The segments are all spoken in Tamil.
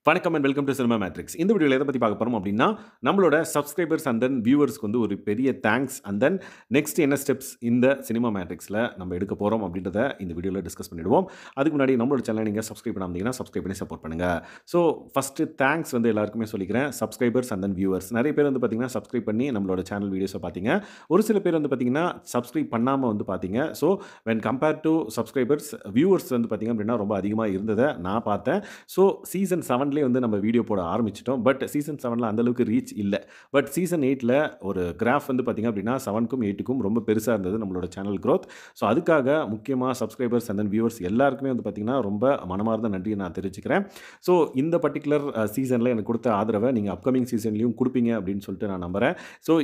வணக்கம் and welcome to cinema matrix. இந்த வீடியோவில் எதை பற்றி பார்க்க போகிறோம் அப்படின்னா, நம்மளோட சப்ஸ்கிரைபர்ஸ் அண்ட் தென் வியூவர்ஸ்க்கு வந்து ஒரு பெரிய தேங்க்ஸ் அண்ட் தென் நெக்ஸ்ட் என்ன ஸ்டெப்ஸ் இந்த சினிமா மேட்ரிக்ஸில் நம்ம எடுக்க போகிறோம் அப்படின்றத இந்த வீடியோவில் டிஸ்கஸ் பண்ணிடுவோம். அதுக்கு முன்னாடி நம்மளோட சேனலை நீங்கள் சப்ஸ்கிரைப் பண்ணாமல் சப்ஸ்கிரைப் பண்ணி சப்போர்ட் பண்ணுங்கள். ஸோ ஃபஸ்ட்டு தேங்க்ஸ் வந்து எல்லாருக்குமே சொல்லிக்கிறேன். சப்ஸ்கிரைபர்ஸ் அண்ட் தென் வியூவர்ஸ் நிறைய பேர் வந்து பார்த்தீங்கன்னா சப்ஸ்கிரைப் பண்ணி நம்மளோட சேனல் வீடியோஸை பார்த்தீங்க. ஒரு சில பேர் வந்து பார்த்தீங்கன்னா சப்ஸ்கிரைப் பண்ணாமல் வந்து பார்த்தீங்க. So when compare to subscribers viewers வந்து பார்த்தீங்க அப்படின்னா ரொம்ப அதிகமாக இருந்ததை நான் பார்த்தேன். ஸோ சீசன் 7 வந்து நம்ம வீடியோ போட ஆரம்பிச்சிட்டோம். பட் சீசன் 7ல அந்த அளவுக்கு ரீச் இல்ல. பட் சீசன் 8ல ஒரு கிராஃப் வந்து பார்த்தீங்க அப்படின்னா 7க்கும் 8க்கும் ரொம்ப பெருசா இருந்தது நம்மளோட சேனல் growth. ஸோ அதுக்காக முக்கியமா சப்ஸ்கிரைபர்ஸ் அண்ட் தென் வியூவர்ஸ் எல்லாருக்குமே வந்து பார்த்தீங்கன்னா ரொம்ப மனமார்ந்த நன்றியை நான் தெரிவிச்சுக்கிறேன். ஸோ இந்த பர்ட்டிகுலர் சீசன்ல எனக்கு கொடுத்த ஆதரவை நீங்க அப்கமிங் சீசன்லயும் குடுப்பீங்க அப்படின்னு சொல்லிட்டு நான் நம்புறேன். ஸோ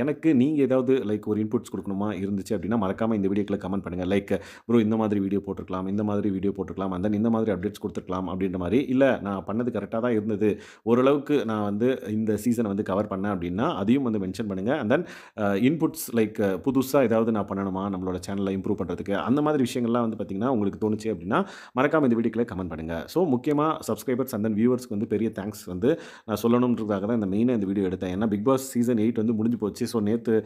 எனக்கு நீங்க ஏதாவது லைக் ஒரு இன்புட்ஸ் குடுக்கணுமா இருந்துச்சு அப்படின்னா மறக்காம இந்த வீடியோக்குள்ள கமெண்ட் பண்ணுங்க. லைக் ப்ரோ இந்த மாதிரி வீடியோ போட்டுருக்கலாம், இந்த மாதிரி வீடியோ போட்டுருக்கலாம், அண்ட் தென் இந்த மாதிரி அப்டேட்ஸ் குடுத்துருக்கலாம் அப்படின்ற மாதிரி. இல்ல நான் பண்ணது கரெக்டாக தான் இருந்தது, ஓரளவுக்கு நான் வந்து இந்த சீசனை வந்து கவர் பண்ணேன் அப்படின்னா அதையும் வந்து மென்ஷன் பண்ணுங்க. அண்ட் தென் இன்புட்ஸ் லைக் புதுசாக ஏதாவது நான் பண்ணணுமா நம்மளோட சேனலை இம்ப்ரூவ் பண்ணுறதுக்கு, அந்த மாதிரி விஷயங்கள்லாம் வந்து பார்த்தீங்கன்னா உங்களுக்கு தோணுச்சு அப்படின்னா மறக்காம இந்த வீடியோக்குள்ள கமெண்ட் பண்ணுங்க. ஸோ முக்கியமாக சப்ஸ்கிரைபர்ஸ் அண்ட் தென் வியூவர்ஸ்க்கு வந்து பெரிய தேங்க்ஸ் வந்து நான் சொல்லணுன்றதுக்காக தான் இந்த மெயினாக இந்த வீடியோ எடுத்தேன். ஏன்னா பிக் பாஸ் சீசன் 8 வந்து முடிஞ்சு போச்சு. ஸோ நேற்று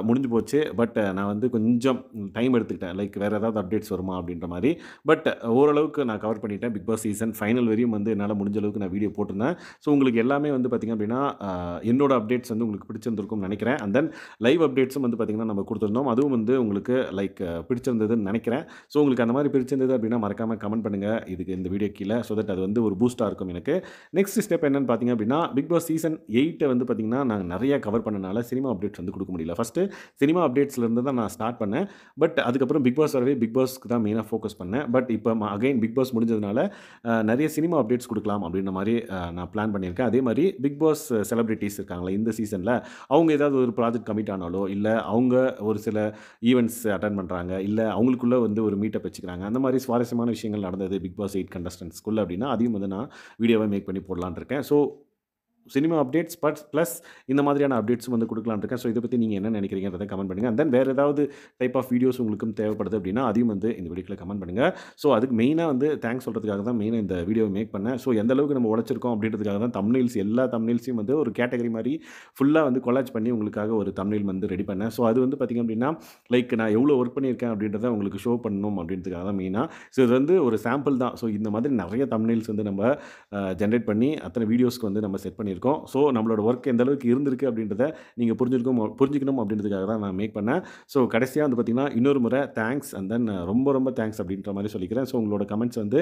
முடிஞ்சு போச்சு. பட் நான் வந்து கொஞ்சம் டைம் எடுத்துக்கிட்டேன். லைக் வேறு ஏதாவது அப்டேட்ஸ் வருமா அப்படின்ற மாதிரி. பட் ஓரளவுக்கு நான் கவர் பண்ணிட்டேன். பிக் பாஸ் சீசன் ஃபைனல் வரையும் வந்து என்னால் முடிஞ்ச அளவுக்கு நான் வீடியோ போட்டிருந்தேன். ஸோ உங்களுக்கு எல்லாமே வந்து பார்த்திங்க அப்படின்னா என்னோட அப்டேட்ஸ் வந்து உங்களுக்கு பிடிச்சிருந்திருக்கும்னு நினைக்கிறேன். அண்ட் தென் லைவ் அப்டேட்ஸும் வந்து பார்த்திங்கன்னா நம்ம கொடுத்துருந்தோம். அதுவும் வந்து உங்களுக்கு லைக் பிடிச்சிருந்ததுன்னு நினைக்கிறேன். ஸோ உங்களுக்கு அந்த மாதிரி பிடிச்சிருந்தது அப்படின்னா மறக்காமல் கமெண்ட் பண்ணுங்கள் இதுக்கு இந்த வீடியோ கீழே. ஸோ தட் அது வந்து ஒரு பூஸ்ட்டாக இருக்கும் எனக்கு. நெக்ஸ்ட் ஸ்டெப் என்னன்னு பார்த்தீங்க அப்படின்னா பிக் பாஸ் சீசன் 8 வந்து பார்த்திங்கன்னா நாங்கள் நிறைய கவர் பண்ணனால சினிமா அப்டேட்ஸ் வந்து கொடுக்க முடியல. ஃபஸ்ட்டு சினிமா அப்டேட்ஸ்லேருந்து தான் நான் ஸ்டார்ட் பண்ணேன். பட் அதுக்கப்புறம் பிக் பாஸ் வரவே பிக் பாஸ்க்கு தான் மெயினாக ஃபோக்கஸ் பண்ணேன். பட் இப்போ அகைன் பிக் பாஸ் முடிஞ்சதுனால நிறைய சினிமா அப்டேட்ஸ் கொடுக்கலாம் அப்படின்ற மாதிரி நான் பிளான் பண்ணியிருக்கேன். அதே மாதிரி பிக் பாஸ் செலிபிரிட்டிஸ் இருக்காங்களா இந்த சீசனில், அவங்க ஏதாவது ஒரு ப்ராஜெக்ட் கமிட் ஆனாலோ, இல்லை அவங்க ஒரு சில ஈவெண்ட்ஸ் அட்டென்ட் பண்ணுறாங்க, இல்லை அவங்களுக்குள்ள வந்து ஒரு மீட்டப் வச்சுக்கிறாங்க, அந்த மாதிரி சுவாரஸ்யமான விஷயங்கள் நடந்தது பிக் பாஸ் 8 கண்டஸ்டன்ட்ஸ்குள்ள அப்படின்னா அதையும் வந்து நான் வீடியோவை மேக் பண்ணி போடலான்னு இருக்கேன். ஸோ சினிமா அப்டேட்ஸ் ப்ளஸ் இந்த மாதிரியான அப்டேட்ஸும் வந்து கொடுக்கலான்னு இருக்கேன். ஸோ இதை பற்றி நீங்கள் என்ன நினைக்கிறீங்கன்றதை கமெண்ட் பண்ணுங்கள். அண்ட் தென் வேறு ஏதாவது டைப் ஆஃப் வீடியோஸ் உங்களுக்கும் தேவைப்படுது அப்படின்னா அதையும் வந்து இந்த வீடியோவில் கமெண்ட் பண்ணுங்கள். ஸோ அதுக்கு மெயினாக வந்து தேங்க்ஸ் சொல்கிறதுக்காக தான் மெயினாக இந்த வீடியோவை மேக் பண்ணேன். ஸோ எந்த அளவுக்கு நம்ம உழைச்சிருக்கோம் அப்படின்றதுக்காக தான் தம்ப்நெயில்ஸ் எல்லா தம்ப்நெயில்ஸையும் வந்து ஒரு கேட்டகரி மாதிரி ஃபுல்லாக வந்து கொலாஜ் பண்ணி உங்களுக்காக ஒரு தம்ப்நெயில் வந்து ரெடி பண்ணேன். ஸோ அது வந்து பார்த்திங்க அப்படின்னா லைக் நான் எவ்வளோ ஒர்க் பண்ணியிருக்கேன் அப்படின்றத உங்களுக்கு ஷோ பண்ணணும் அப்படின்றதுக்காக தான் மெயினாக. ஸோ இது வந்து ஒரு சாம்பிள் தான். ஸோ இந்த மாதிரி நிறைய தம்ப்நெயில்ஸ் வந்து நம்ம ஜென்ரேட் பண்ணி அத்தனை வீடியோஸ்க்கு வந்து நம்ம செட் பண்ணியிருக்கோம். ஸோ நம்மளோட ஒர்க் எந்த அளவுக்கு இருந்திருக்கு அப்படின்றத நீங்கள் புரிஞ்சுக்கணும் அப்படின்றதுக்காக தான் நான் மேக் பண்ணேன். ஸோ கடைசியாக வந்து பார்த்திங்கன்னா இன்னொரு முறை தேங்க்ஸ் அண்ட் தென் ரொம்ப தேங்க்ஸ் அப்படின்ற மாதிரி சொல்லிக்கிறேன். ஸோ உங்களோட கமெண்ட்ஸ் வந்து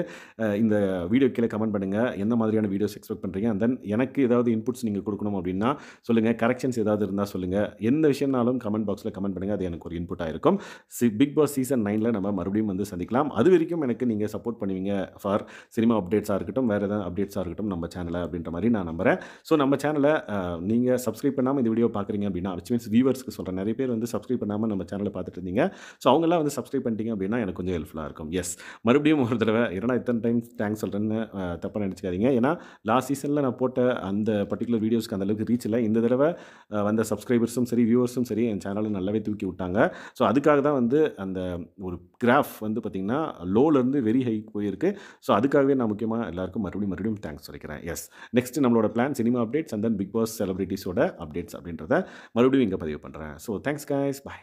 இந்த வீடியோ கீழே கமெண்ட் பண்ணுங்கள். எந்த மாதிரியான வீடியோஸ் எக்ஸ்பெக்ட் பண்ணுறீங்க, அண்ட் தென் எனக்கு ஏதாவது இன்புட்ஸ் நீங்கள் கொடுக்கணும் அப்படின்னா சொல்லுங்கள். கரெக்ஷன்ஸ் ஏதாவது இருந்தால் சொல்லுங்கள். எந்த விஷயம்னாலும் கமெண்ட் பாக்ஸில் கமெண்ட் பண்ணுங்கள். அது எனக்கு ஒரு இன்புட்டாக இருக்கும். பிக் பாஸ் சீசன் 9ல் நம்ம மறுபடியும் வந்து சந்திக்கலாம். அது வரைக்கும் எனக்கு நீங்கள் சப்போர்ட் பண்ணுவீங்க ஃபார் சினிமா அப்டேட்ஸாக இருக்கட்டும், வேறு ஏதாவது அப்டேட்ஸாக இருக்கட்டும் நம்ம சேனலை அப்படின்ற மாதிரி நான் நம்புகிறேன். ஸோ நம்ம சேனலை நீங்கள் சப்ஸ்கிரைப் பண்ணாமல் இந்த வீடியோ பார்க்குறீங்க அப்படின்னா, விச் மீன்ஸ் வியூவர்ஸ்க்கு சொல்கிறேன். நிறைய பேர் வந்து சப்ஸ்கிரைப் பண்ணாமல் நம்ம சேனலை பார்த்துட்டு இருந்தீங்க. ஸோ அவங்கெல்லாம் வந்து சப்ஸ்கிரைப் பண்ணிட்டீங்க அப்படின்னா எனக்கு கொஞ்சம் ஹெல்ப்ஃபுல்லாக இருக்கும். எஸ், மறுபடியும் ஒரு தடவை ஏன்னா இத்தனை டைம்ஸ் தேங்க்ஸ் சொல்கிறேன்னு தப்பாக நினச்சிக்காதீங்க. ஏன்னா லாஸ்ட் சீசனில் நான் போட்ட அந்த பர்டிகுலர் வீடியோஸ்க்கு அந்தளவுக்கு ரீச் இல்லை. இந்த தடவை வந்த சப்ஸ்கிரைபர்ஸும் சரி வியூவர்ஸும் சரி என் சேனலை நல்லாவே தூக்கி விட்டாங்க. ஸோ அதுக்காக தான் வந்து அந்த ஒரு கிராஃப் வந்து பார்த்திங்கன்னா லோலேருந்து வெரி ஹைக்கு போயிருக்கு. ஸோ அதுக்காகவே நான் முக்கியமாக எல்லாருக்கும் மறுபடியும் தேங்க்ஸ் சொல்லிக்கிறேன். எஸ், நெக்ஸ்ட் நம்மளோட plan cinema updates and then Bigg Boss செலிபிரிட்டிஸோட அப்டேட்ஸ் அப்படின்றத மறுபடியும் இங்கே பதிவு பண்ணுறேன். ஸோ தேங்க்ஸ் கைஸ், பாய்.